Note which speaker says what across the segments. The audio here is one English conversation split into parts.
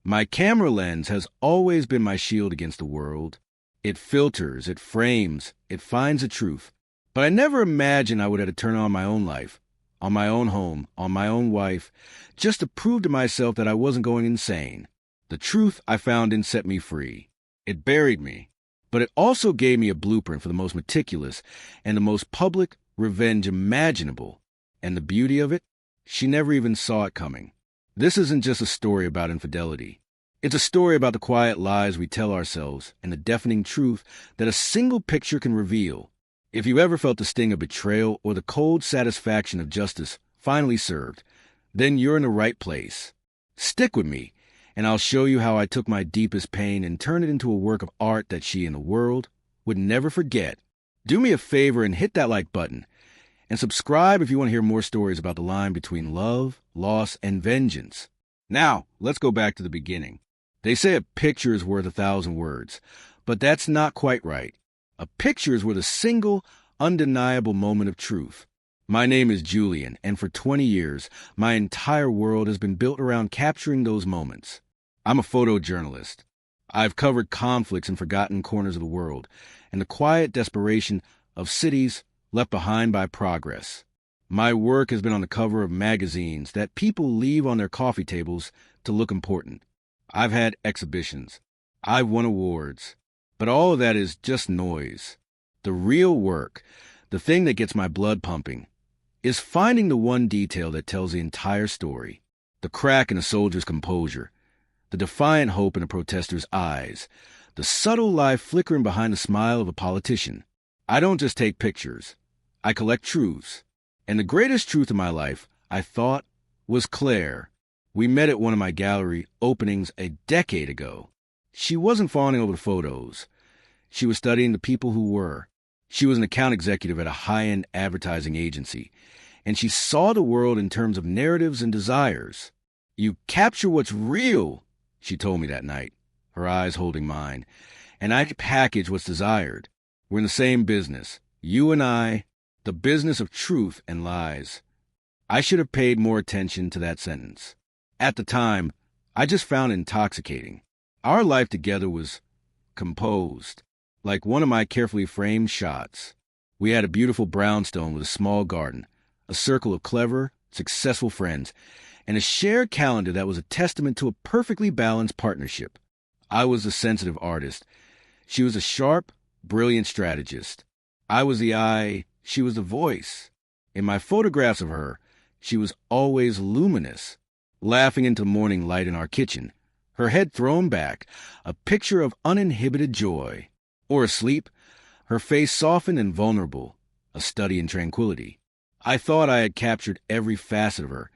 Speaker 1: My camera lens has always been my shield against the world. It filters, it frames, it finds the truth. But I never imagined I would have to turn on my own life, on my own home, on my own wife, just to prove to myself that I wasn't going insane. The truth I found didn't set me free. It buried me. But it also gave me a blueprint for the most meticulous and the most public revenge imaginable. And the beauty of it? She never even saw it coming. This isn't just a story about infidelity. It's a story about the quiet lies we tell ourselves and the deafening truth that a single picture can reveal. If you ever felt the sting of betrayal or the cold satisfaction of justice finally served, then you're in the right place. Stick with me, and I'll show you how I took my deepest pain and turned it into a work of art that she and the world would never forget. Do me a favor and hit that like button, and subscribe if you want to hear more stories about the line between love, loss, and vengeance. Now, let's go back to the beginning. They say a picture is worth 1,000 words, but that's not quite right. A picture is worth a single, undeniable moment of truth. My name is Julian, and for 20 years, my entire world has been built around capturing those moments. I'm a photojournalist. I've covered conflicts in forgotten corners of the world, and the quiet desperation of cities left behind by progress. My work has been on the cover of magazines that people leave on their coffee tables to look important. I've had exhibitions. I've won awards. But all of that is just noise. The real work, the thing that gets my blood pumping, is finding the one detail that tells the entire story. The crack in a soldier's composure, the defiant hope in a protester's eyes, the subtle lie flickering behind the smile of a politician. I don't just take pictures. I collect truths. And the greatest truth in my life, I thought, was Claire. We met at one of my gallery openings a decade ago. She wasn't fawning over the photos. She was studying the people who were. She was an account executive at a high-end advertising agency, and she saw the world in terms of narratives and desires. "You capture what's real," she told me that night, her eyes holding mine, "and I package what's desired. We're in the same business, you and I, the business of truth and lies." I should have paid more attention to that sentence. At the time, I just found it intoxicating. Our life together was composed, like one of my carefully framed shots. We had a beautiful brownstone with a small garden, a circle of clever, successful friends, and a shared calendar that was a testament to a perfectly balanced partnership. I was a sensitive artist. She was a sharp, brilliant strategist. I was the eye, she was the voice. In my photographs of her, she was always luminous, laughing into the morning light in our kitchen, her head thrown back, a picture of uninhibited joy. Or asleep, her face softened and vulnerable, a study in tranquility. I thought I had captured every facet of her,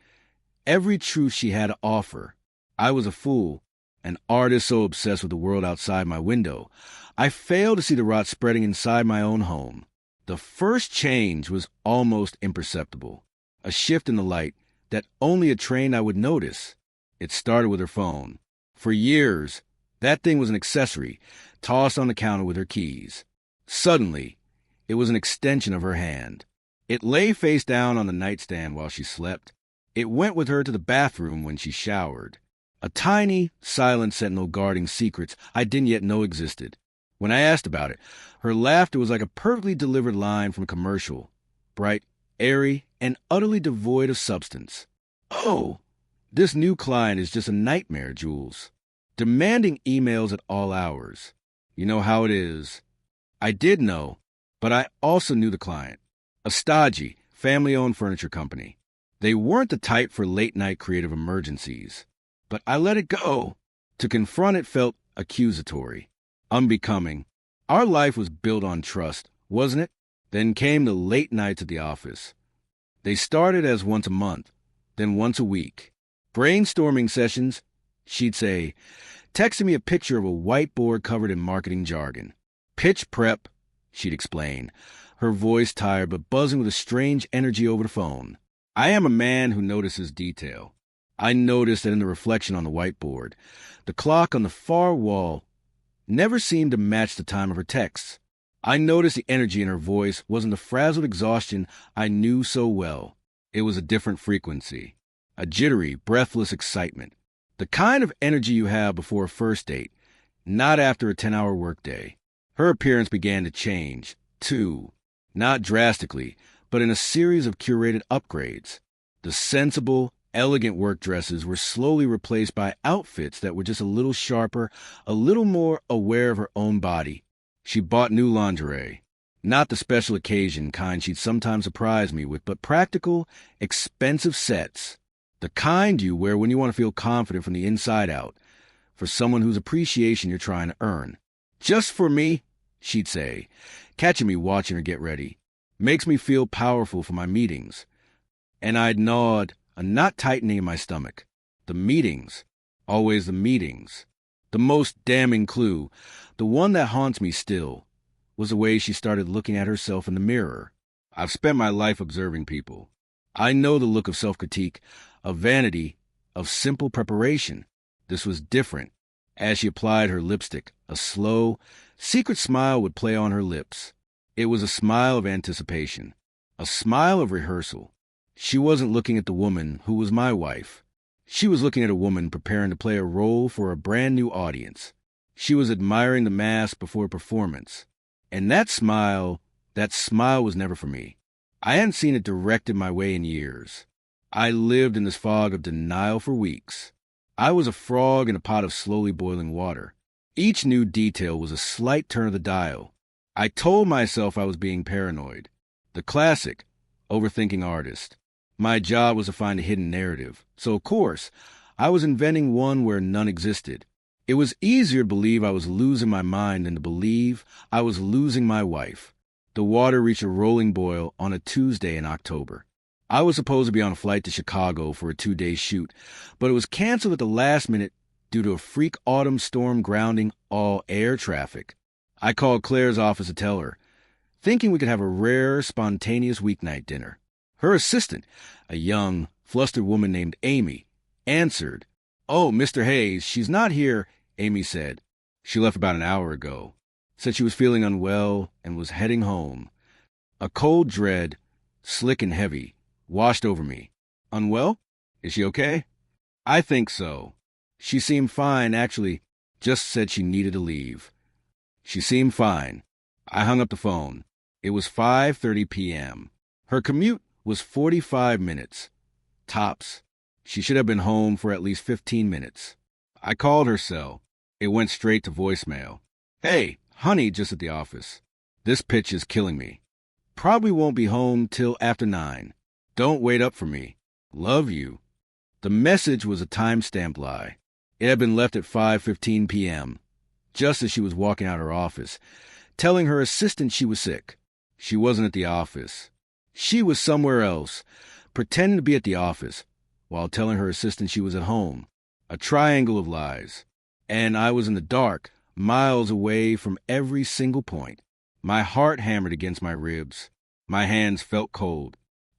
Speaker 1: every truth she had to offer. I was a fool, an artist so obsessed with the world outside my window. I failed to see the rot spreading inside my own home. The first change was almost imperceptible, a shift in the light that only a trained eye would notice. It started with her phone. For years, that thing was an accessory, tossed on the counter with her keys. Suddenly, it was an extension of her hand. It lay face down on the nightstand while she slept. It went with her to the bathroom when she showered. A tiny, silent sentinel guarding secrets I didn't yet know existed. When I asked about it, her laughter was like a perfectly delivered line from a commercial, bright, airy, and utterly devoid of substance. "Oh, this new client is just a nightmare, Jules. Demanding emails at all hours. You know how it is." I did know, but I also knew the client. A stodgy, family-owned furniture company. They weren't the type for late-night creative emergencies. But I let it go. To confront it felt accusatory, unbecoming. Our life was built on trust, wasn't it? Then came the late nights at the office. They started as once a month, then once a week. Brainstorming sessions, she'd say, texting me a picture of a whiteboard covered in marketing jargon. "Pitch prep," she'd explain, her voice tired but buzzing with a strange energy over the phone. I am a man who notices detail. I noticed that in the reflection on the whiteboard, the clock on the far wall never seemed to match the time of her texts. I noticed the energy in her voice wasn't the frazzled exhaustion I knew so well. It was a different frequency, a jittery, breathless excitement. The kind of energy you have before a first date, not after a 10-hour workday. Her appearance began to change, too. Not drastically, but in a series of curated upgrades. The sensible, elegant work dresses were slowly replaced by outfits that were just a little sharper, a little more aware of her own body. She bought new lingerie. Not the special occasion kind she'd sometimes surprise me with, but practical, expensive sets. The kind you wear when you want to feel confident from the inside out, for someone whose appreciation you're trying to earn. Just for me, she'd say, catching me watching her get ready. Makes me feel powerful for my meetings. And I'd nod, a knot tightening in my stomach. The meetings. Always the meetings. The most damning clue, the one that haunts me still, was the way she started looking at herself in the mirror. I've spent my life observing people. I know the look of self-critique, of vanity, of simple preparation. This was different. As she applied her lipstick, a slow, secret smile would play on her lips. It was a smile of anticipation, a smile of rehearsal. She wasn't looking at the woman who was my wife. She was looking at a woman preparing to play a role for a brand new audience. She was admiring the mask before a performance. And that smile was never for me. I hadn't seen it directed my way in years. I lived in this fog of denial for weeks. I was a frog in a pot of slowly boiling water. Each new detail was a slight turn of the dial. I told myself I was being paranoid. The classic, overthinking artist. My job was to find a hidden narrative. So, of course, I was inventing one where none existed. It was easier to believe I was losing my mind than to believe I was losing my wife. The water reached a rolling boil on a Tuesday in October. I was supposed to be on a flight to Chicago for a 2-day shoot, but it was canceled at the last minute due to a freak autumn storm grounding all air traffic. I called Claire's office to tell her, thinking we could have a rare, spontaneous weeknight dinner. Her assistant, a young, flustered woman named Amy, answered. "Oh, Mr. Hayes, she's not here," Amy said. She left about an hour ago. Said she was feeling unwell and was heading home. A cold dread, slick and heavy, washed over me. Unwell? Is she okay? I think so. She seemed fine, actually. Just said she needed to leave. She seemed fine. I hung up the phone. It was 5:30 p.m. Her commute was 45 minutes. Tops. She should have been home for at least 15 minutes. I called her cell. It went straight to voicemail. "Hey, honey, just at the office. This pitch is killing me. Probably won't be home till after 9. Don't wait up for me. Love you." The message was a time-stamped lie. It had been left at 5:15 p.m., just as she was walking out her office, telling her assistant she was sick. She wasn't at the office. She was somewhere else, pretending to be at the office, while telling her assistant she was at home. A triangle of lies. And I was in the dark, miles away from every single point. My heart hammered against my ribs. My hands felt cold.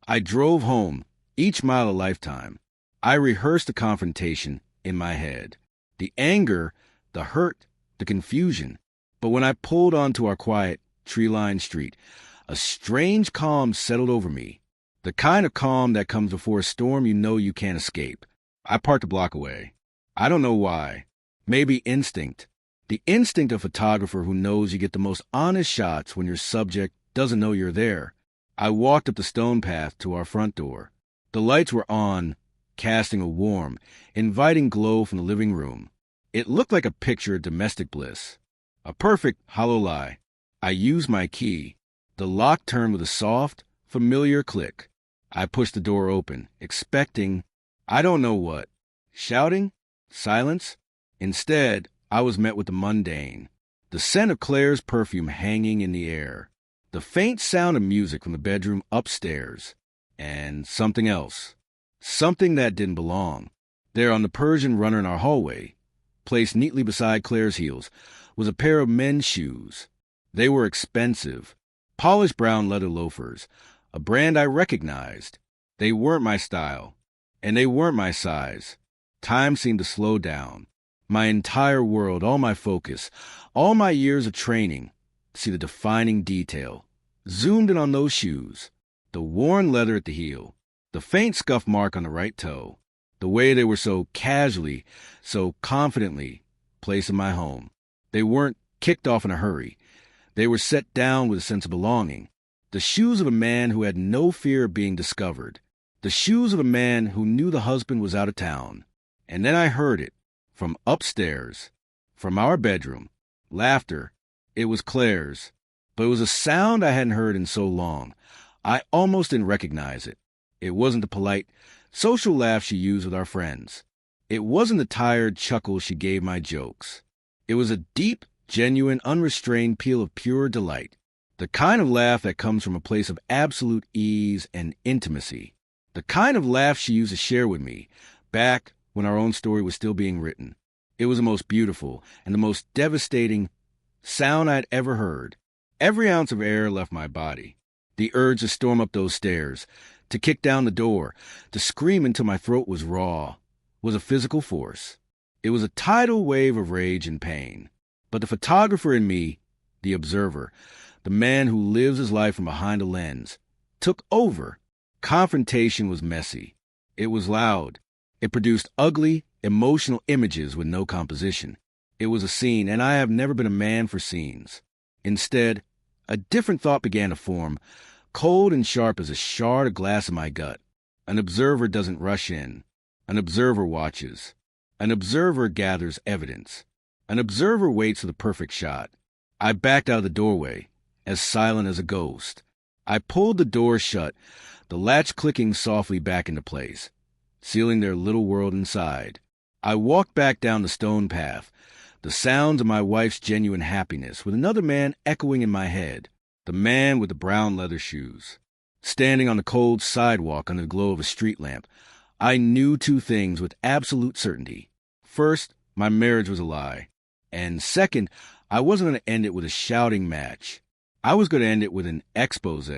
Speaker 1: I drove home, each mile a lifetime. I rehearsed the confrontation in my head. The anger, the hurt, the confusion. But when I pulled onto our quiet, tree-lined street, a strange calm settled over me. The kind of calm that comes before a storm you know you can't escape. I parked a block away. I don't know why. Maybe instinct. The instinct of a photographer who knows you get the most honest shots when your subject doesn't know you're there. I walked up the stone path to our front door. The lights were on, casting a warm, inviting glow from the living room. It looked like a picture of domestic bliss. A perfect hollow lie. I used my key. The lock turned with a soft, familiar click. I pushed the door open, expecting, I don't know what. Shouting? Silence? Instead, I was met with the mundane. The scent of Claire's perfume hanging in the air. The faint sound of music from the bedroom upstairs. And something else. Something that didn't belong. There on the Persian runner in our hallway, placed neatly beside Claire's heels, was a pair of men's shoes. They were expensive. Polished brown leather loafers. A brand I recognized. They weren't my style. And they weren't my size. Time seemed to slow down. My entire world, all my focus, all my years of training, see the defining detail. Zoomed in on those shoes. The worn leather at the heel. The faint scuff mark on the right toe. The way they were so casually, so confidently placed in my home. They weren't kicked off in a hurry. They were set down with a sense of belonging. The shoes of a man who had no fear of being discovered. The shoes of a man who knew the husband was out of town. And then I heard it, from upstairs, from our bedroom. Laughter. It was Claire's. But it was a sound I hadn't heard in so long. I almost didn't recognize it. It wasn't the polite, social laugh she used with our friends. It wasn't the tired chuckle she gave my jokes. It was a deep, genuine, unrestrained peal of pure delight. The kind of laugh that comes from a place of absolute ease and intimacy. The kind of laugh she used to share with me, back when our own story was still being written. It was the most beautiful and the most devastating sound I'd ever heard. Every ounce of air left my body. The urge to storm up those stairs, to kick down the door, to scream until my throat was raw, was a physical force. It was a tidal wave of rage and pain. But the photographer in me, the observer, the man who lives his life from behind a lens, took over. Confrontation was messy. It was loud. It produced ugly, emotional images with no composition. It was a scene, and I have never been a man for scenes. Instead, a different thought began to form, cold and sharp as a shard of glass in my gut. An observer doesn't rush in. An observer watches. An observer gathers evidence. An observer waits for the perfect shot. I backed out of the doorway, as silent as a ghost. I pulled the door shut, the latch clicking softly back into place, sealing their little world inside. I walked back down the stone path, the sounds of my wife's genuine happiness, with another man echoing in my head, the man with the brown leather shoes. Standing on the cold sidewalk under the glow of a street lamp, I knew two things with absolute certainty. First, my marriage was a lie. And second, I wasn't going to end it with a shouting match. I was going to end it with an expose.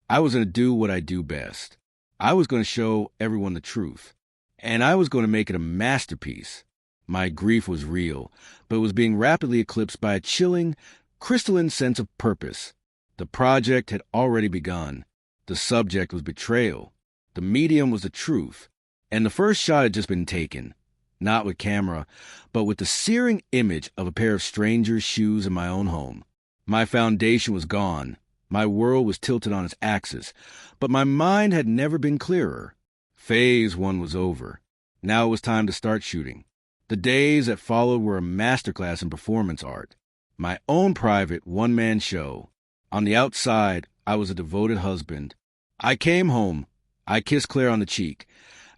Speaker 1: I was going to do what I do best. I was going to show everyone the truth. And I was going to make it a masterpiece. My grief was real, but it was being rapidly eclipsed by a chilling, crystalline sense of purpose. The project had already begun. The subject was betrayal. The medium was the truth. And the first shot had just been taken. Not with camera, but with the searing image of a pair of strangers' shoes in my own home. My foundation was gone. My world was tilted on its axis, but my mind had never been clearer. Phase 1 was over. Now it was time to start shooting. The days that followed were a masterclass in performance art. My own private one-man show. On the outside, I was a devoted husband. I came home. I kissed Claire on the cheek,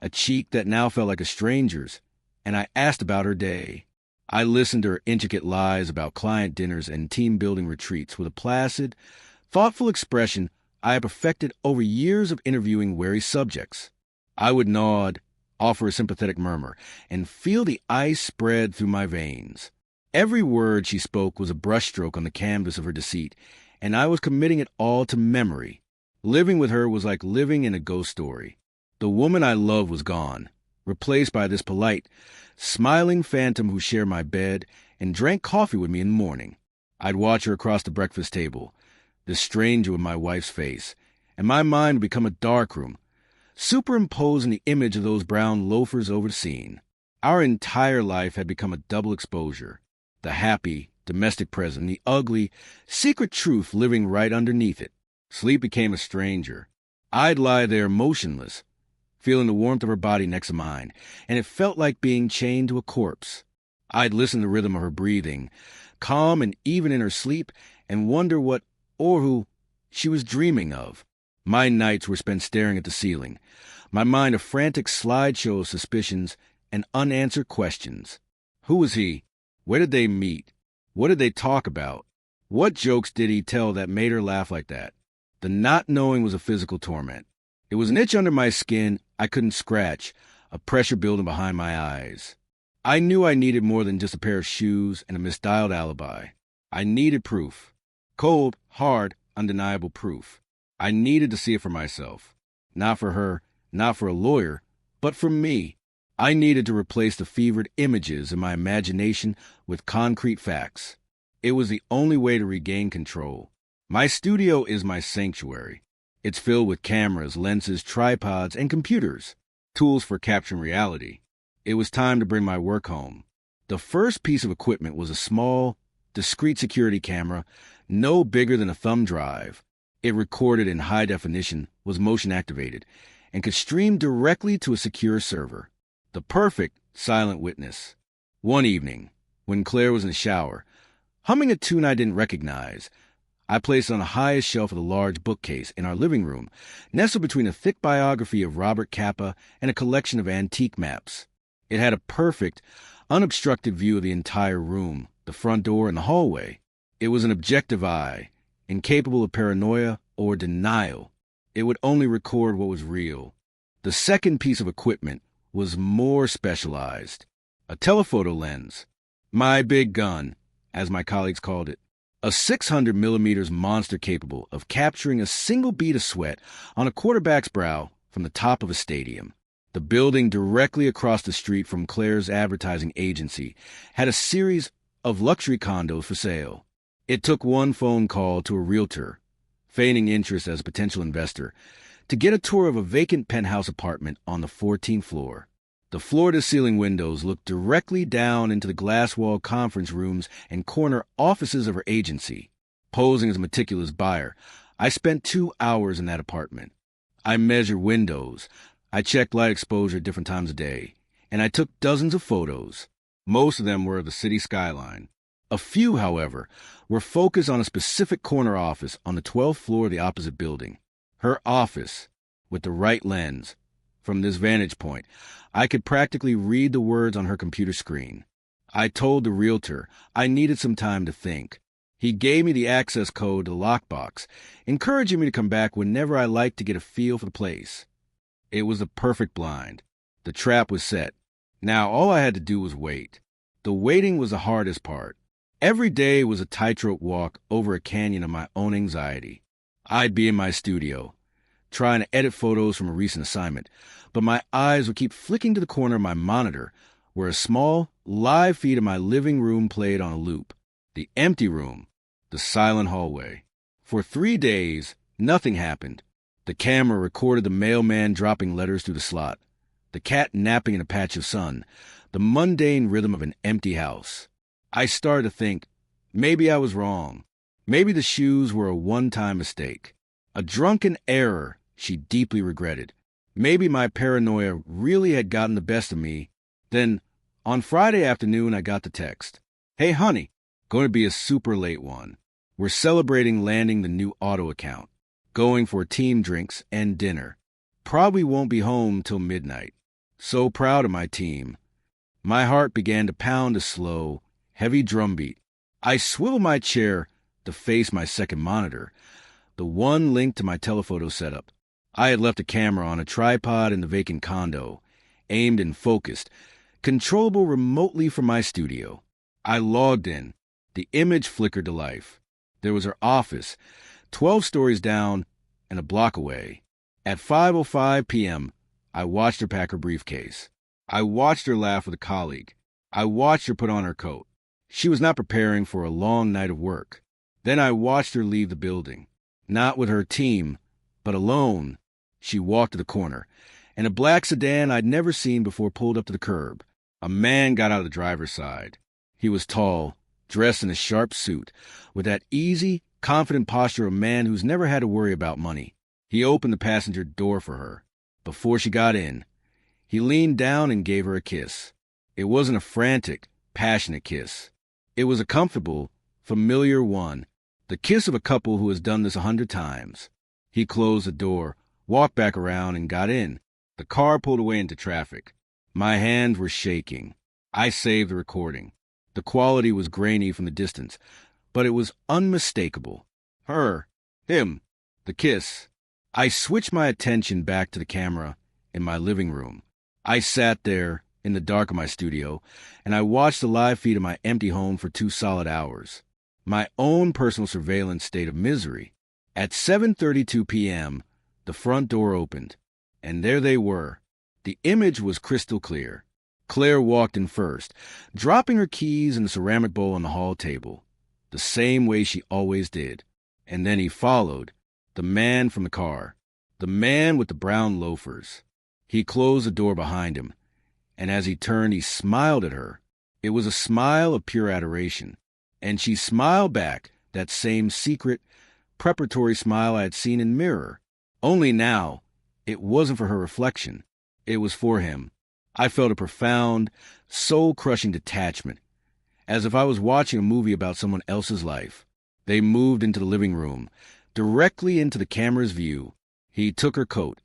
Speaker 1: a cheek that now felt like a stranger's, and I asked about her day. I listened to her intricate lies about client dinners and team-building retreats with a placid, thoughtful expression I had perfected over years of interviewing wary subjects. I would nod, offer a sympathetic murmur, and feel the ice spread through my veins. Every word she spoke was a brushstroke on the canvas of her deceit, and I was committing it all to memory. Living with her was like living in a ghost story. The woman I loved was gone, replaced by this polite, smiling phantom who shared my bed and drank coffee with me in the morning. I'd watch her across the breakfast table, this stranger with my wife's face, and my mind would become a darkroom, superimposing the image of those brown loafers over the scene. Our entire life had become a double exposure. The happy, domestic present, the ugly, secret truth living right underneath it. Sleep became a stranger. I'd lie there motionless, feeling the warmth of her body next to mine, and it felt like being chained to a corpse. I'd listen to the rhythm of her breathing, calm and even in her sleep, and wonder what or who she was dreaming of. My nights were spent staring at the ceiling, my mind a frantic slideshow of suspicions and unanswered questions. Who was he? Where did they meet? What did they talk about? What jokes did he tell that made her laugh like that? The not knowing was a physical torment. It was an itch under my skin I couldn't scratch, a pressure building behind my eyes. I knew I needed more than just a pair of shoes and a misdialed alibi. I needed proof. Cold, hard, undeniable proof. I needed to see it for myself. Not for her, not for a lawyer, but for me. I needed to replace the fevered images in my imagination with concrete facts. It was the only way to regain control. My studio is my sanctuary. It's filled with cameras, lenses, tripods, and computers. tools for capturing reality. It was time to bring my work home. The first piece of equipment was a small, discreet security camera, no bigger than a thumb drive. It recorded in high definition, was motion activated, and could stream directly to a secure server. The perfect silent witness. One evening, when Claire was in the shower, humming a tune I didn't recognize, I placed it on the highest shelf of the large bookcase in our living room, nestled between a thick biography of Robert Capa and a collection of antique maps. It had a perfect, unobstructed view of the entire room, the front door, and the hallway. It was an objective eye, incapable of paranoia or denial. It would only record what was real. The second piece of equipment was more specialized. A telephoto lens. My big gun, as my colleagues called it. A 600 millimeters monster capable of capturing a single bead of sweat on a quarterback's brow from the top of a stadium. The building directly across the street from Claire's advertising agency had a series of luxury condos for sale. It took one phone call to a realtor, feigning interest as a potential investor, to get a tour of a vacant penthouse apartment on the 14th floor. The floor-to-ceiling windows looked directly down into the glass-walled conference rooms and corner offices of her agency. Posing as a meticulous buyer, I spent 2 hours in that apartment. I measured windows, I checked light exposure at different times of day, and I took dozens of photos. Most of them were of the city skyline. A few, however, were focused on a specific corner office on the 12th floor of the opposite building. Her office, with the right lens. From this vantage point, I could practically read the words on her computer screen. I told the realtor I needed some time to think. He gave me the access code to the lockbox, encouraging me to come back whenever I liked to get a feel for the place. It was the perfect blind. The trap was set. Now all I had to do was wait. The waiting was the hardest part. Every day was a tightrope walk over a canyon of my own anxiety. I'd be in my studio, trying to edit photos from a recent assignment, but my eyes would keep flicking to the corner of my monitor, where a small, live feed of my living room played on a loop. The empty room, the silent hallway. For 3 days, nothing happened. The camera recorded the mailman dropping letters through the slot, the cat napping in a patch of sun, the mundane rhythm of an empty house. I started to think, maybe I was wrong. Maybe the shoes were a one-time mistake. A drunken error she deeply regretted. Maybe my paranoia really had gotten the best of me. Then, on Friday afternoon, I got the text. Hey, honey, going to be a super late one. We're celebrating landing the new auto account. Going for team drinks and dinner. Probably won't be home till midnight. So proud of my team. My heart began to pound a slow, heavy drumbeat. I swiveled my chair to face my second monitor, the one linked to my telephoto setup. I had left a camera on a tripod in the vacant condo, aimed and focused, controllable remotely from my studio. I logged in. The image flickered to life. There was her office, 12 stories down and a block away. At 5:05 p.m., I watched her pack her briefcase. I watched her laugh with a colleague. I watched her put on her coat. She was not preparing for a long night of work. Then I watched her leave the building. Not with her team, but alone. She walked to the corner, and a black sedan I'd never seen before pulled up to the curb. A man got out of the driver's side. He was tall, dressed in a sharp suit, with that easy, confident posture of a man who's never had to worry about money. He opened the passenger door for her. Before she got in, he leaned down and gave her a kiss. It wasn't a frantic, passionate kiss. It was a comfortable, familiar one, the kiss of a couple who has done this 100 times. He closed the door, walked back around, and got in. The car pulled away into traffic. My hands were shaking. I saved the recording. The quality was grainy from the distance, but it was unmistakable. Her, him, the kiss. I switched my attention back to the camera in my living room. I sat there in the dark of my studio, and I watched the live feed of my empty home for 2 solid hours. My own personal surveillance state of misery. At 7:32 p.m., the front door opened, and there they were. The image was crystal clear. Claire walked in first, dropping her keys in the ceramic bowl on the hall table, the same way she always did. And then he followed, the man from the car, the man with the brown loafers. He closed the door behind him, and as he turned, he smiled at her. It was a smile of pure adoration, and she smiled back, that same secret, preparatory smile I had seen in mirror. Only now, it wasn't for her reflection. It was for him. I felt a profound, soul-crushing detachment, as if I was watching a movie about someone else's life. They moved into the living room, directly into the camera's view. He took her coat,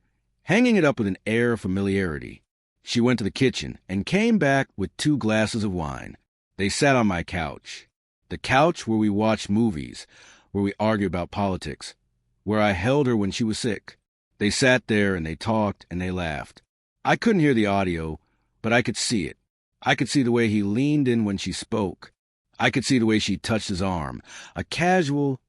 Speaker 1: hanging it up with an air of familiarity. She went to the kitchen and came back with 2 glasses of wine. They sat on my couch, the couch where we watched movies, where we argued about politics, where I held her when she was sick. They sat there and they talked and they laughed. I couldn't hear the audio, but I could see it. I could see the way he leaned in when she spoke. I could see the way she touched his arm, a casual,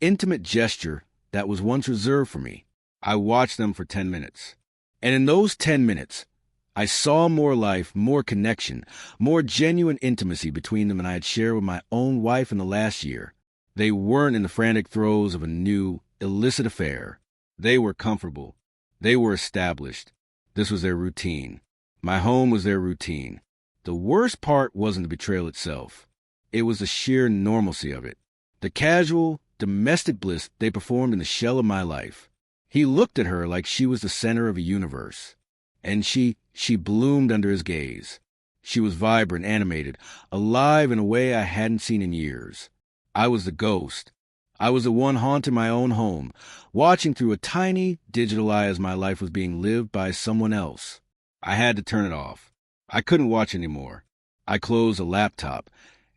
Speaker 1: intimate gesture that was once reserved for me. I watched them for 10 minutes. And in those 10 minutes, I saw more life, more connection, more genuine intimacy between them than I had shared with my own wife in the last year. They weren't in the frantic throes of a new, illicit affair. They were comfortable. They were established. This was their routine. My home was their routine. The worst part wasn't the betrayal itself. It was the sheer normalcy of it. The casual, domestic bliss they performed in the shell of my life. He looked at her like she was the center of a universe. And she bloomed under his gaze. She was vibrant, animated, alive in a way I hadn't seen in years. I was the ghost. I was the one haunting my own home, watching through a tiny digital eye as my life was being lived by someone else. I had to turn it off. I couldn't watch anymore. I closed the laptop,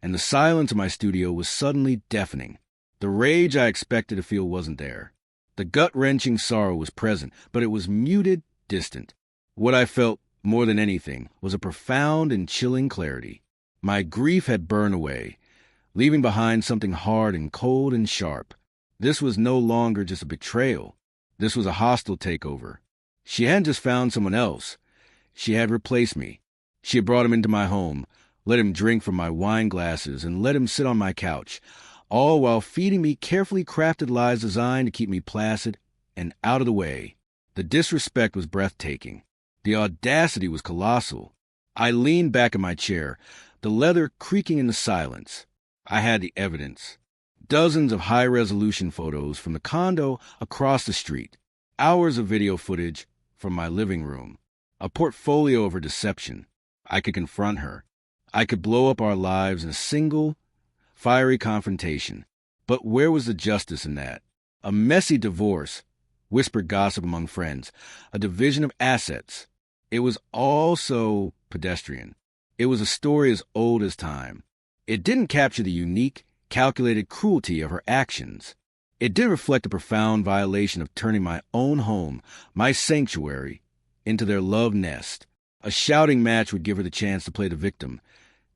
Speaker 1: and the silence of my studio was suddenly deafening. The rage I expected to feel wasn't there. The gut-wrenching sorrow was present, but it was muted, distant. What I felt, more than anything, was a profound and chilling clarity. My grief had burned away, leaving behind something hard and cold and sharp. This was no longer just a betrayal. This was a hostile takeover. She hadn't just found someone else. She had replaced me. She had brought him into my home, let him drink from my wine glasses, and let him sit on my couch, all while feeding me carefully crafted lies designed to keep me placid and out of the way. The disrespect was breathtaking. The audacity was colossal. I leaned back in my chair, the leather creaking in the silence. I had the evidence. Dozens of high-resolution photos from the condo across the street. Hours of video footage from my living room. A portfolio of her deception. I could confront her. I could blow up our lives in a single, fiery confrontation. But where was the justice in that? A messy divorce, whispered gossip among friends, a division of assets. It was all so pedestrian. It was a story as old as time. It didn't capture the unique, calculated cruelty of her actions. It did reflect a profound violation of turning my own home, my sanctuary, into their love nest. A shouting match would give her the chance to play the victim,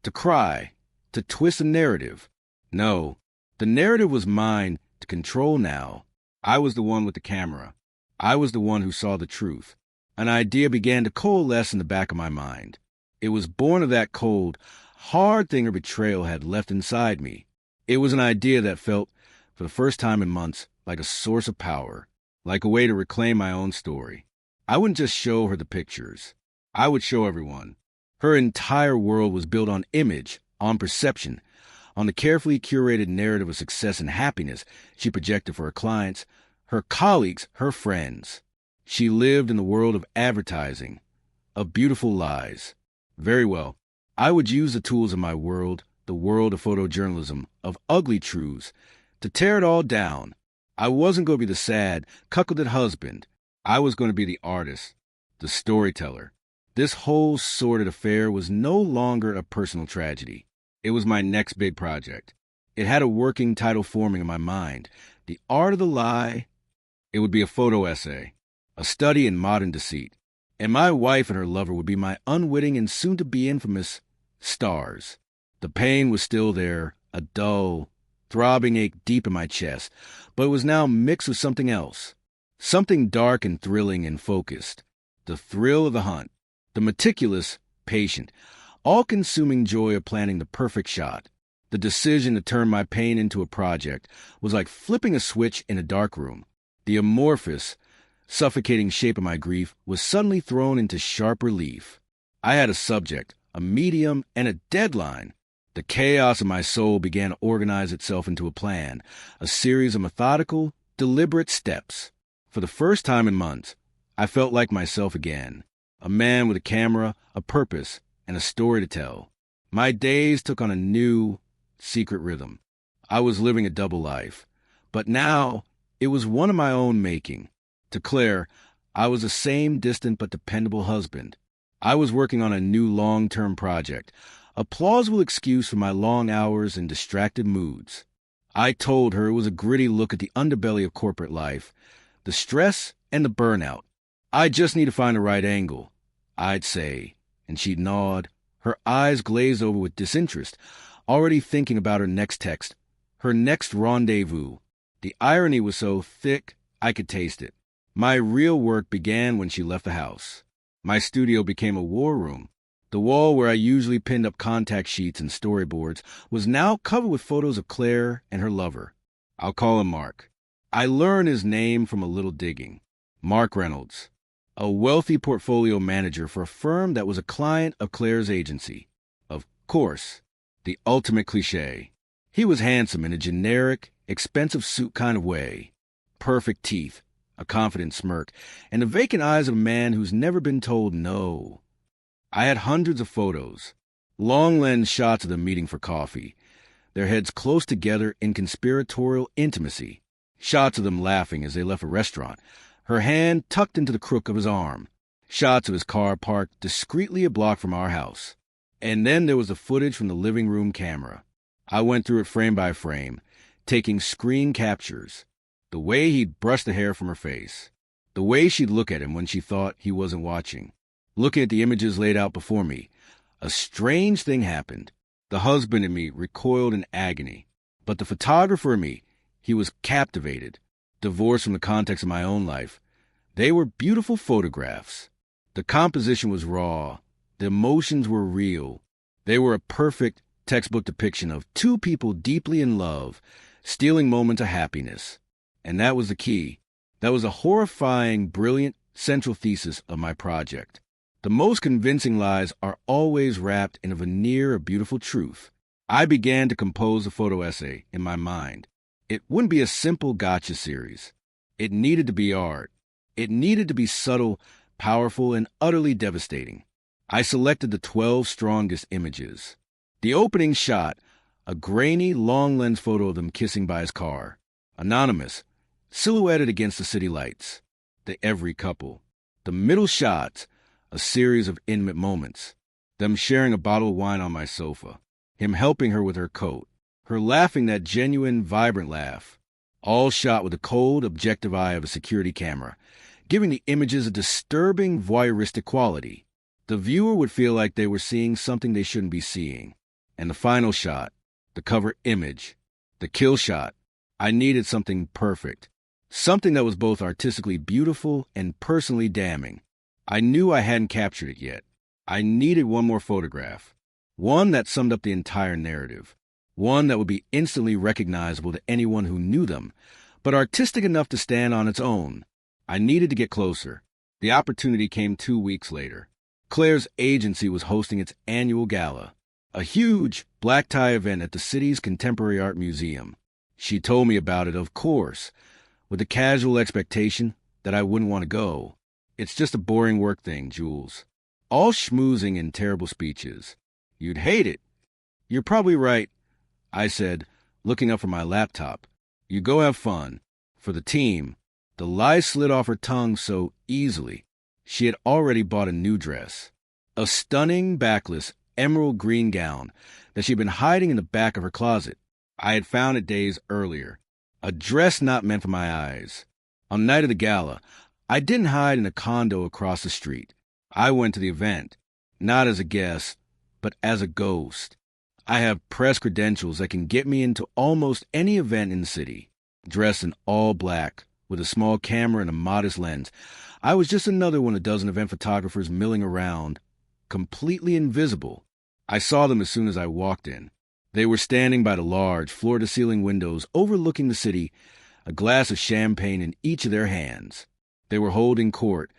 Speaker 1: to cry, to twist the narrative. No, the narrative was mine to control now. I was the one with the camera. I was the one who saw the truth. An idea began to coalesce in the back of my mind. It was born of that cold, hard thing her betrayal had left inside me. It was an idea that felt, for the first time in months, like a source of power, like a way to reclaim my own story. I wouldn't just show her the pictures. I would show everyone. Her entire world was built on image, on perception, on the carefully curated narrative of success and happiness she projected for her clients, her colleagues, her friends. She lived in the world of advertising, of beautiful lies. Very well. I would use the tools of my world, the world of photojournalism, of ugly truths, to tear it all down. I wasn't going to be the sad, cuckolded husband. I was going to be the artist, the storyteller. This whole sordid affair was no longer a personal tragedy. It was my next big project. It had a working title forming in my mind. The Art of the Lie. It would be a photo essay, a study in modern deceit. And my wife and her lover would be my unwitting and soon-to-be infamous stars. The pain was still there, a dull, throbbing ache deep in my chest, but it was now mixed with something else. Something dark and thrilling and focused. The thrill of the hunt. The meticulous, patient, all-consuming joy of planning the perfect shot. The decision to turn my pain into a project was like flipping a switch in a dark room. The amorphous, suffocating shape of my grief was suddenly thrown into sharp relief. I had a subject, a medium, and a deadline. The chaos of my soul began to organize itself into a plan, a series of methodical, deliberate steps. For the first time in months, I felt like myself again, a man with a camera, a purpose, and a story to tell. My days took on a new, secret rhythm. I was living a double life, but now it was one of my own making. To Claire, I was the same distant but dependable husband. I was working on a new long-term project, a plausible excuse for my long hours and distracted moods. I told her it was a gritty look at the underbelly of corporate life, the stress and the burnout. I just need to find the right angle, I'd say, and she'd nod, her eyes glazed over with disinterest, already thinking about her next text, her next rendezvous. The irony was so thick I could taste it. My real work began when she left the house. My studio became a war room. The wall where I usually pinned up contact sheets and storyboards was now covered with photos of Claire and her lover. I'll call him Mark. I learned his name from a little digging. Mark Reynolds, a wealthy portfolio manager for a firm that was a client of Claire's agency. Of course, the ultimate cliché. He was handsome in a generic, expensive suit kind of way. Perfect teeth, a confident smirk, and the vacant eyes of a man who's never been told no. I had hundreds of photos, long lens shots of them meeting for coffee, their heads close together in conspiratorial intimacy, shots of them laughing as they left a restaurant, her hand tucked into the crook of his arm, shots of his car parked discreetly a block from our house. And then there was the footage from the living room camera. I went through it frame by frame, taking screen captures. The way he'd brush the hair from her face. The way she'd look at him when she thought he wasn't watching. Looking at the images laid out before me, a strange thing happened. The husband in me recoiled in agony. But the photographer in me, he was captivated. Divorced from the context of my own life. They were beautiful photographs. The composition was raw. The emotions were real. They were a perfect textbook depiction of two people deeply in love, stealing moments of happiness. And that was the key. That was a horrifying, brilliant central thesis of my project. The most convincing lies are always wrapped in a veneer of beautiful truth. I began to compose a photo essay in my mind. It wouldn't be a simple gotcha series. It needed to be art. It needed to be subtle, powerful, and utterly devastating. I selected the 12 strongest images. The opening shot, a grainy, long-lens photo of them kissing by his car. Anonymous, silhouetted against the city lights. The every couple. The middle shots, a series of intimate moments. Them sharing a bottle of wine on my sofa. Him helping her with her coat. Her laughing that genuine, vibrant laugh. All shot with the cold, objective eye of a security camera, giving the images a disturbing, voyeuristic quality. The viewer would feel like they were seeing something they shouldn't be seeing. And the final shot, the cover image, the kill shot. I needed something perfect. Something that was both artistically beautiful and personally damning. I knew I hadn't captured it yet. I needed one more photograph. One that summed up the entire narrative. One that would be instantly recognizable to anyone who knew them, but artistic enough to stand on its own. I needed to get closer. The opportunity came 2 weeks later. Claire's agency was hosting its annual gala, a huge black tie event at the city's Contemporary Art Museum. She told me about it, of course, with the casual expectation that I wouldn't want to go. It's just a boring work thing, Jules. All schmoozing and terrible speeches. You'd hate it. You're probably right, I said, looking up from my laptop. You go have fun. For the team. The lie slid off her tongue so easily. She had already bought a new dress. A stunning, backless, emerald green gown that she'd been hiding in the back of her closet. I had found it days earlier. A dress not meant for my eyes. On the night of the gala, I didn't hide in a condo across the street. I went to the event, not as a guest, but as a ghost. I have press credentials that can get me into almost any event in the city. Dressed in all black, with a small camera and a modest lens, I was just another one of a dozen event photographers milling around, completely invisible. I saw them as soon as I walked in. They were standing by the large, floor-to-ceiling windows overlooking the city, a glass of champagne in each of their hands. They were holding court,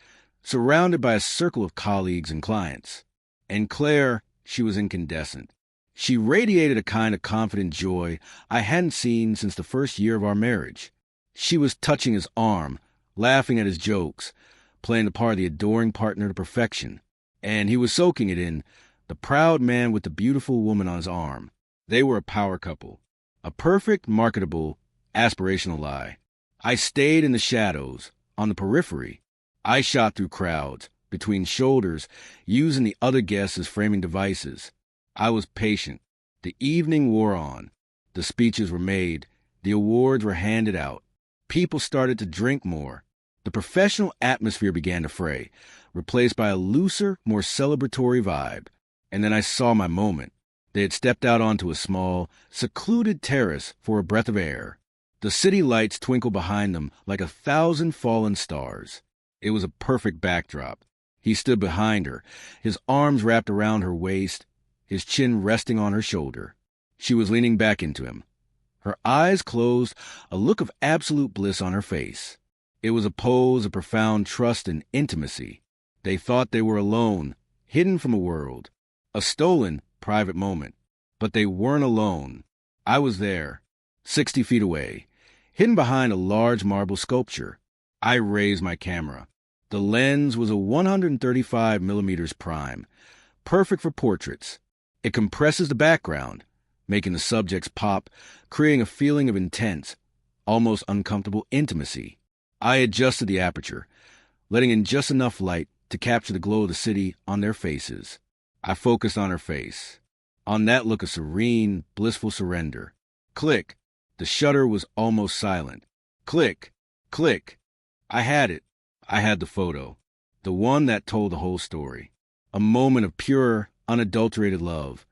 Speaker 1: surrounded by a circle of colleagues and clients. And Claire, she was incandescent. She radiated a kind of confident joy I hadn't seen since the first year of our marriage. She was touching his arm, laughing at his jokes, playing the part of the adoring partner to perfection. And he was soaking it in, the proud man with the beautiful woman on his arm. They were a power couple. A perfect, marketable, aspirational lie. I stayed in the shadows, on the periphery. I shot through crowds, between shoulders, using the other guests as framing devices. I was patient. The evening wore on. The speeches were made. The awards were handed out. People started to drink more. The professional atmosphere began to fray, replaced by a looser, more celebratory vibe. And then I saw my moment. They had stepped out onto a small, secluded terrace for a breath of air. The city lights twinkled behind them like 1,000 fallen stars. It was a perfect backdrop. He stood behind her, his arms wrapped around her waist, his chin resting on her shoulder. She was leaning back into him. Her eyes closed, a look of absolute bliss on her face. It was a pose of profound trust and intimacy. They thought they were alone, hidden from a world. A stolen, private moment. But they weren't alone. I was there, 60 feet away, hidden behind a large marble sculpture. I raised my camera. The lens was a 135 millimeters prime, perfect for portraits. It compresses the background, making the subjects pop, creating a feeling of intense, almost uncomfortable intimacy. I adjusted the aperture, letting in just enough light to capture the glow of the city on their faces. I focused on her face, on that look of serene, blissful surrender. Click. The shutter was almost silent. Click. Click. I had it. I had the photo. The one that told the whole story. A moment of pure, unadulterated love,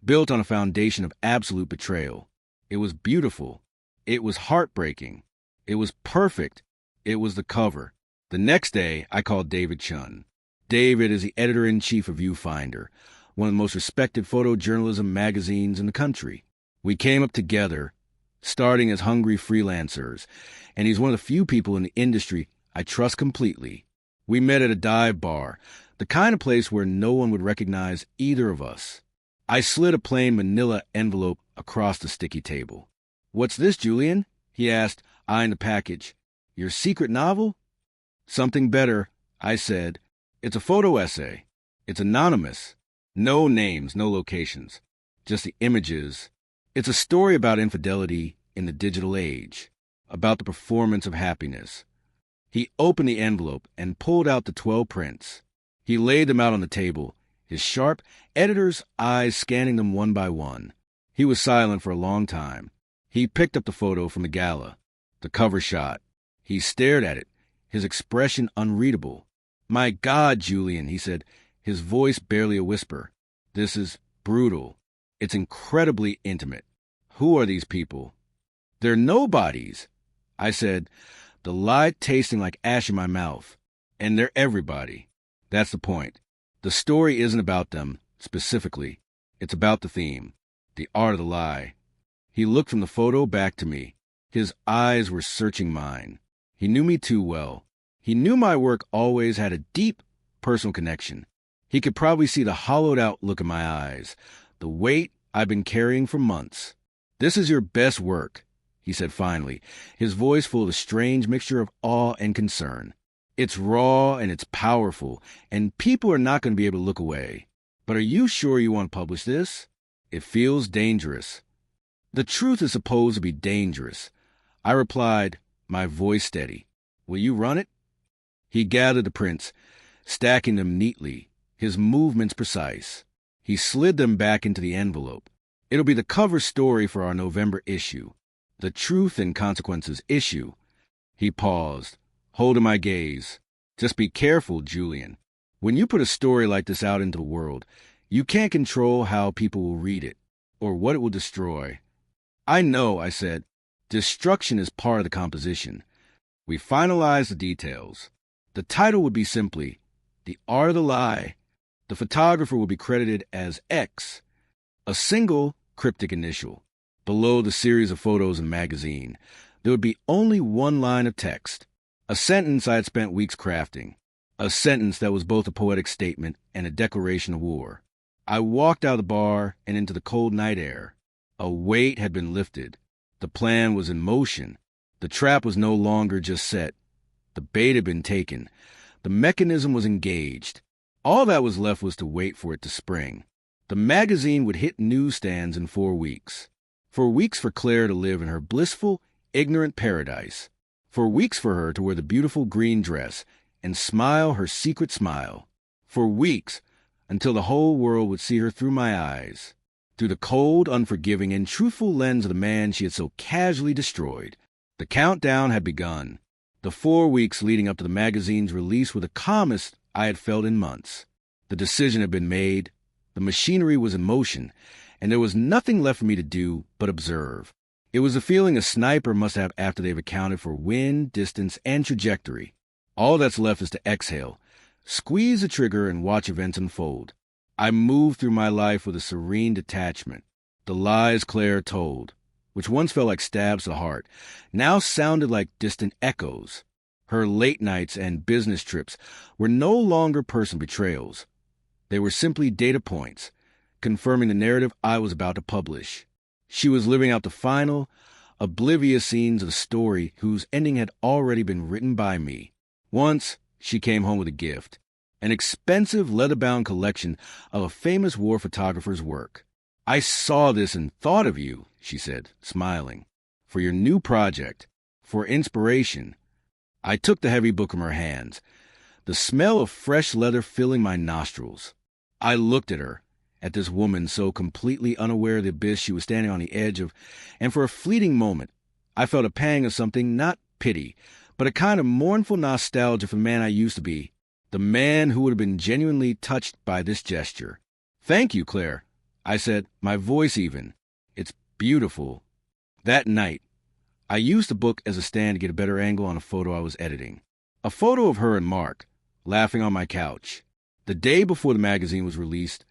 Speaker 1: built on a foundation of absolute betrayal. It was beautiful. It was heartbreaking. It was perfect. It was the cover. The next day, I called David Chun. David is the editor-in-chief of Viewfinder, one of the most respected photojournalism magazines in the country. We came up together, starting as hungry freelancers, and he's one of the few people in the industry I trust completely. We met at a dive bar, the kind of place where no one would recognize either of us. I slid a plain manila envelope across the sticky table. "What's this, Julian?" he asked, eyeing the package. "Your secret novel?" "Something better," I said. "It's a photo essay. It's anonymous. No names, no locations. Just the images. It's a story about infidelity in the digital age, about the performance of happiness." He opened the envelope and pulled out the 12 prints. He laid them out on the table, his sharp editor's eyes scanning them one by one. He was silent for a long time. He picked up the photo from the gala, the cover shot. He stared at it, his expression unreadable. "My God, Julian," he said, his voice barely a whisper. "This is brutal. It's incredibly intimate. Who are these people?" "They're nobodies," I said, the lie tasting like ash in my mouth. "And they're everybody." That's the point. The story isn't about them, specifically. It's about the theme, the art of the lie. He looked from the photo back to me. His eyes were searching mine. He knew me too well. He knew my work always had a deep, personal connection. He could probably see the hollowed-out look in my eyes, the weight I've been carrying for months. "This is your best work," he said finally, his voice full of a strange mixture of awe and concern. "It's raw and it's powerful, and people are not going to be able to look away. But are you sure you want to publish this? It feels dangerous." "The truth is supposed to be dangerous," I replied, my voice steady. "Will you run it?" He gathered the prints, stacking them neatly, his movements precise. He slid them back into the envelope. "It'll be the cover story for our November issue. The Truth and Consequences issue." He paused, holding my gaze. "Just be careful, Julian. When you put a story like this out into the world, you can't control how people will read it, or what it will destroy." "I know," I said. "Destruction is part of the composition." We finalized the details. The title would be simply, "The Art of the Lie." The photographer would be credited as X, a single cryptic initial. Below the series of photos in the magazine, there would be only one line of text. A sentence I had spent weeks crafting. A sentence that was both a poetic statement and a declaration of war. I walked out of the bar and into the cold night air. A weight had been lifted. The plan was in motion. The trap was no longer just set. The bait had been taken. The mechanism was engaged. All that was left was to wait for it to spring. The magazine would hit newsstands in 4 weeks. 4 weeks for Claire to live in her blissful, ignorant paradise. 4 weeks for her to wear the beautiful green dress and smile her secret smile. 4 weeks until the whole world would see her through my eyes, through the cold, unforgiving, and truthful lens of the man she had so casually destroyed. The countdown had begun. The 4 weeks leading up to the magazine's release were the calmest I had felt in months. The decision had been made, the machinery was in motion, and there was nothing left for me to do but observe. It was a feeling a sniper must have after they've accounted for wind, distance, and trajectory. All that's left is to exhale, squeeze the trigger, and watch events unfold. I moved through my life with a serene detachment. The lies Claire told, which once felt like stabs to the heart, now sounded like distant echoes. Her late nights and business trips were no longer personal betrayals. They were simply data points, confirming the narrative I was about to publish. She was living out the final, oblivious scenes of the story whose ending had already been written by me. Once, she came home with a gift, an expensive leather-bound collection of a famous war photographer's work. "I saw this and thought of you," she said, smiling, "for your new project, for inspiration." I took the heavy book from her hands, the smell of fresh leather filling my nostrils. I looked at her, at this woman so completely unaware of the abyss she was standing on the edge of, and for a fleeting moment, I felt a pang of something, not pity, but a kind of mournful nostalgia for the man I used to be, the man who would have been genuinely touched by this gesture. "Thank you, Claire," I said, my voice even. "It's beautiful." That night, I used the book as a stand to get a better angle on a photo I was editing. A photo of her and Mark, laughing on my couch. The day before the magazine was released,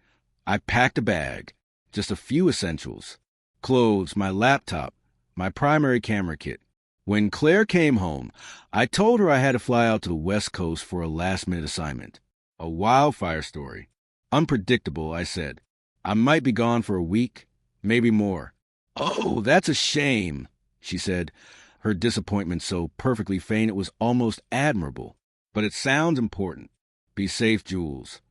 Speaker 1: I packed a bag, just a few essentials. Clothes, my laptop, my primary camera kit. When Claire came home, I told her I had to fly out to the West Coast for a last-minute assignment. A wildfire story. Unpredictable, I said. I might be gone for a week, maybe more. "Oh, that's a shame," she said, her disappointment so perfectly feigned it was almost admirable. "But it sounds important. Be safe, Jules."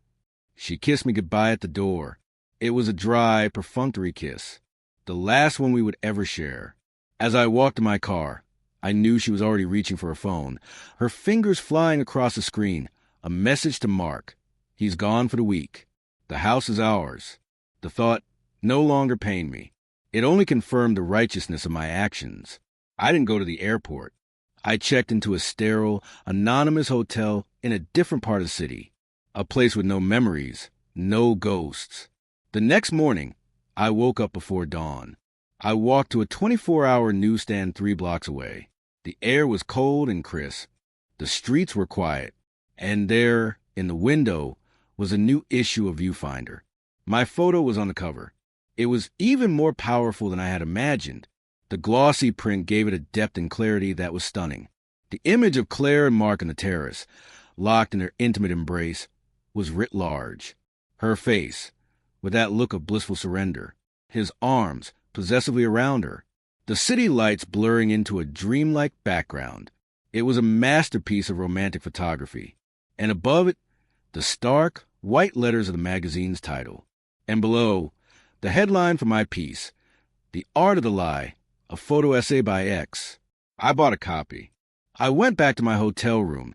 Speaker 1: She kissed me goodbye at the door. It was a dry, perfunctory kiss, the last one we would ever share. As I walked to my car, I knew she was already reaching for her phone, her fingers flying across the screen, a message to Mark. He's gone for the week. The house is ours. The thought no longer pained me. It only confirmed the righteousness of my actions. I didn't go to the airport. I checked into a sterile, anonymous hotel in a different part of the city, a place with no memories, no ghosts. The next morning, I woke up before dawn. I walked to a 24-hour newsstand 3 blocks away. The air was cold and crisp. The streets were quiet. And there, in the window, was a new issue of Viewfinder. My photo was on the cover. It was even more powerful than I had imagined. The glossy print gave it a depth and clarity that was stunning. The image of Claire and Mark on the terrace, locked in their intimate embrace, was writ large. Her face, with that look of blissful surrender. His arms, possessively around her. The city lights blurring into a dreamlike background. It was a masterpiece of romantic photography. And above it, the stark, white letters of the magazine's title. And below, the headline for my piece, "The Art of the Lie, a photo essay by X." I bought a copy. I went back to my hotel room,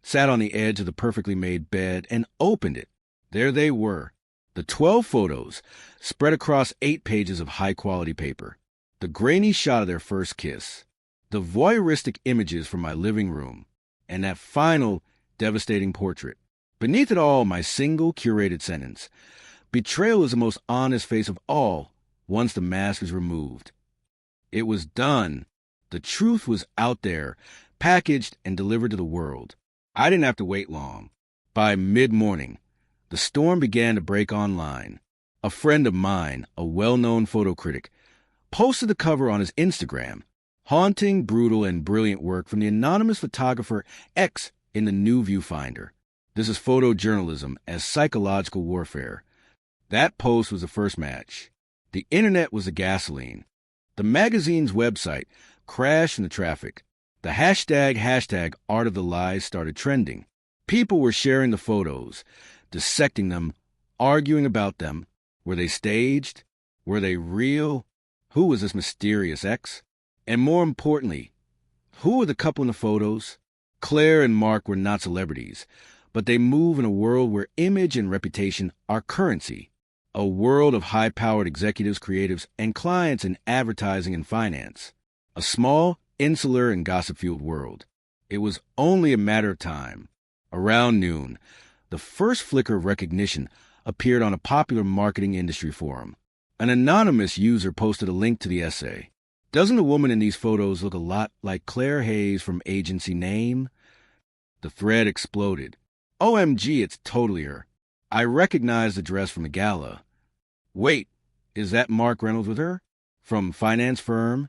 Speaker 1: sat on the edge of the perfectly made bed, and opened it. There they were, the 12 photos, spread across 8 pages of high-quality paper. The grainy shot of their first kiss, the voyeuristic images from my living room, and that final, devastating portrait. Beneath it all, my single, curated sentence: "Betrayal is the most honest face of all once the mask is removed." It was done. The truth was out there, packaged and delivered to the world. I didn't have to wait long. By mid-morning, the storm began to break online. A friend of mine, a well-known photo critic, posted the cover on his Instagram, Haunting, brutal, and brilliant work from the anonymous photographer X in the new viewfinder. This is photojournalism as psychological warfare. That post was the first match. The internet was the gasoline. The magazine's website crashed in the traffic. The hashtag art of the lies started trending. People were sharing the photos, dissecting them, arguing about them. Were they staged? Were they real? Who was this mysterious X? And more importantly, who were the couple in the photos? Claire and Mark were not celebrities, but they move in a world where image and reputation are currency. A world of high-powered executives, creatives, and clients in advertising and finance. A small, insular, and gossip-fueled world. It was only a matter of time. Around noon, the first flicker of recognition appeared on a popular marketing industry forum. An anonymous user posted a link to the essay. Doesn't the woman in these photos look a lot like Claire Hayes from Agency Name? The thread exploded. OMG, it's totally her. I recognize the dress from the gala. Wait, is that Mark Reynolds with her? From finance firm?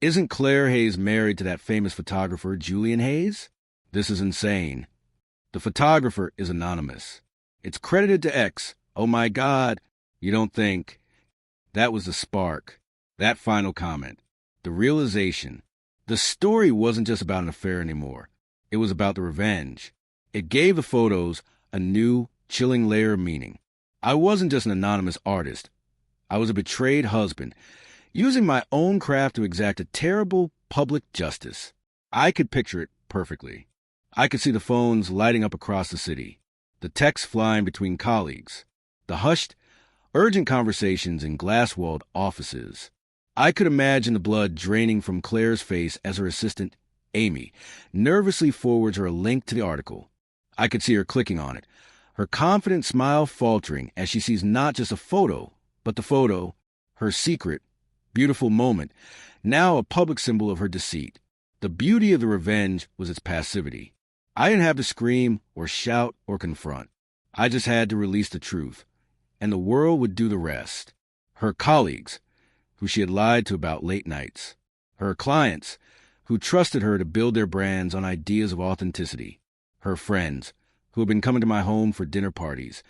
Speaker 1: Isn't Claire Hayes married to that famous photographer, Julian Hayes? This is insane. The photographer is anonymous. It's credited to X. Oh my God, you don't think. That was the spark. That final comment. The realization. The story wasn't just about an affair anymore. It was about the revenge. It gave the photos a new, chilling layer of meaning. I wasn't just an anonymous artist. I was a betrayed husband, using my own craft to exact a terrible public justice. I could picture it perfectly. I could see the phones lighting up across the city, the texts flying between colleagues, the hushed, urgent conversations in glass-walled offices. I could imagine the blood draining from Claire's face as her assistant, Amy, nervously forwards her a link to the article. I could see her clicking on it, her confident smile faltering as she sees not just a photo, but the photo, her secret, beautiful moment, now a public symbol of her deceit. The beauty of the revenge was its passivity. I didn't have to scream or shout or confront. I just had to release the truth, and the world would do the rest. Her colleagues, who she had lied to about late nights. Her clients, who trusted her to build their brands on ideas of authenticity. Her friends, who had been coming to my home for dinner parties,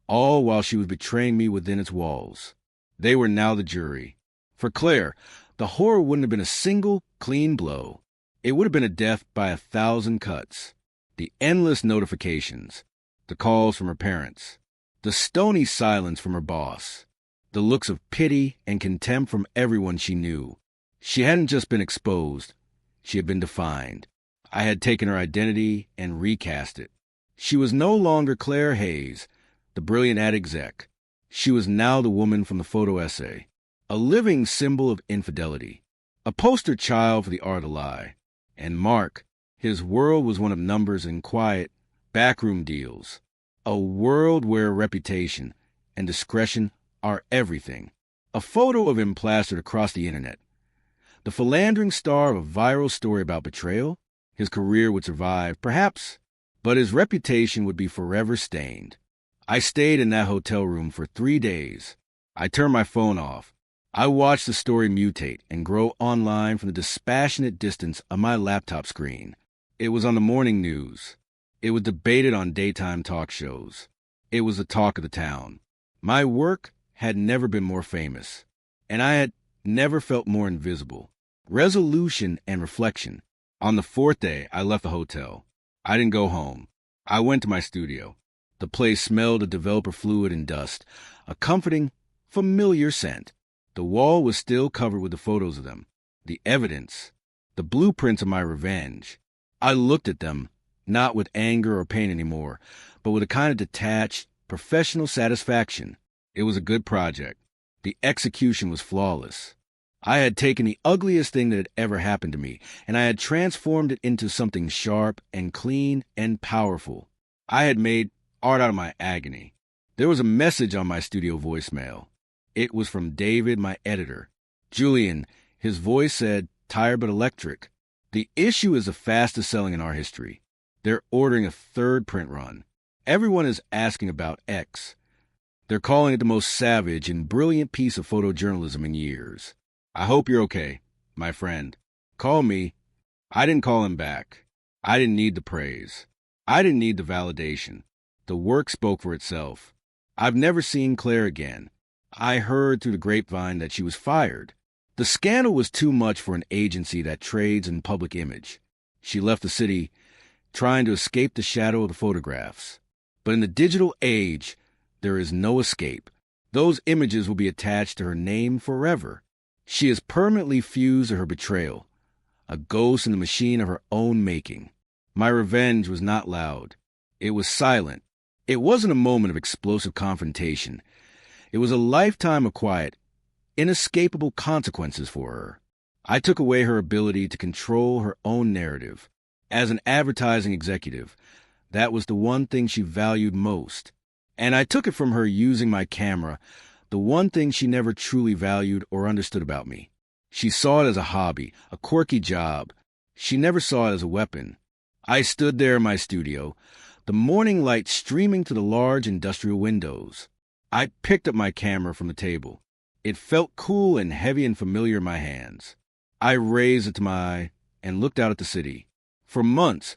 Speaker 1: all while she was betraying me within its walls. They were now the jury. For Claire, the horror wouldn't have been a single, clean blow. It would have been a death by 1,000 cuts. The endless notifications, the calls from her parents, the stony silence from her boss, the looks of pity and contempt from everyone she knew. She hadn't just been exposed, she had been defined. I had taken her identity and recast it. She was no longer Claire Hayes, the brilliant ad exec. She was now the woman from the photo essay, a living symbol of infidelity, a poster child for the art of lie. And Mark, his world was one of numbers and quiet, backroom deals, a world where reputation and discretion are everything. A photo of him plastered across the internet. The philandering star of a viral story about betrayal, his career would survive, perhaps, but his reputation would be forever stained. I stayed in that hotel room for 3 days. I turned my phone off. I watched the story mutate and grow online from the dispassionate distance of my laptop screen. It was on the morning news. It was debated on daytime talk shows. It was the talk of the town. My work had never been more famous, and I had never felt more invisible. Resolution and reflection. On the 4th day, I left the hotel. I didn't go home. I went to my studio. The place smelled of developer fluid and dust, a comforting, familiar scent. The wall was still covered with the photos of them, the evidence, the blueprints of my revenge. I looked at them, not with anger or pain anymore, but with a kind of detached, professional satisfaction. It was a good project. The execution was flawless. I had taken the ugliest thing that had ever happened to me, and I had transformed it into something sharp and clean and powerful. I had made art out of my agony. There was a message on my studio voicemail. It was from David, my editor. Julian, his voice said, tired but electric. The issue is the fastest selling in our history. They're ordering a 3rd print run. Everyone is asking about X. They're calling it the most savage and brilliant piece of photojournalism in years. I hope you're okay, my friend. Call me. I didn't call him back. I didn't need the praise. I didn't need the validation. The work spoke for itself. I've never seen Claire again. I heard through the grapevine that she was fired. The scandal was too much for an agency that trades in public image. She left the city, trying to escape the shadow of the photographs. But in the digital age, there is no escape. Those images will be attached to her name forever. She is permanently fused to her betrayal, a ghost in the machine of her own making. My revenge was not loud. It was silent. It wasn't a moment of explosive confrontation. It was a lifetime of quiet, inescapable consequences for her. I took away her ability to control her own narrative. As an advertising executive, that was the one thing she valued most. And I took it from her using my camera, the one thing she never truly valued or understood about me. She saw it as a hobby, a quirky job. She never saw it as a weapon. I stood there in my studio, the morning light streaming through the large industrial windows. I picked up my camera from the table. It felt cool and heavy and familiar in my hands. I raised it to my eye and looked out at the city. For months,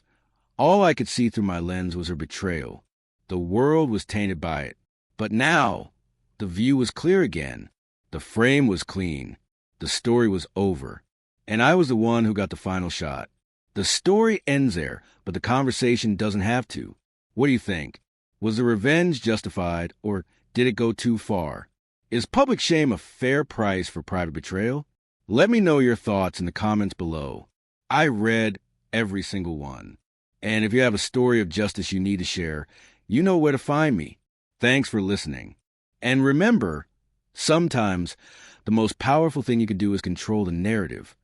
Speaker 1: all I could see through my lens was her betrayal. The world was tainted by it. But now, the view was clear again. The frame was clean. The story was over. And I was the one who got the final shot. The story ends there, but the conversation doesn't have to. What do you think? Was the revenge justified, or did it go too far? Is public shame a fair price for private betrayal? Let me know your thoughts in the comments below. I read every single one. And if you have a story of justice you need to share, you know where to find me. Thanks for listening. And remember, sometimes the most powerful thing you can do is control the narrative.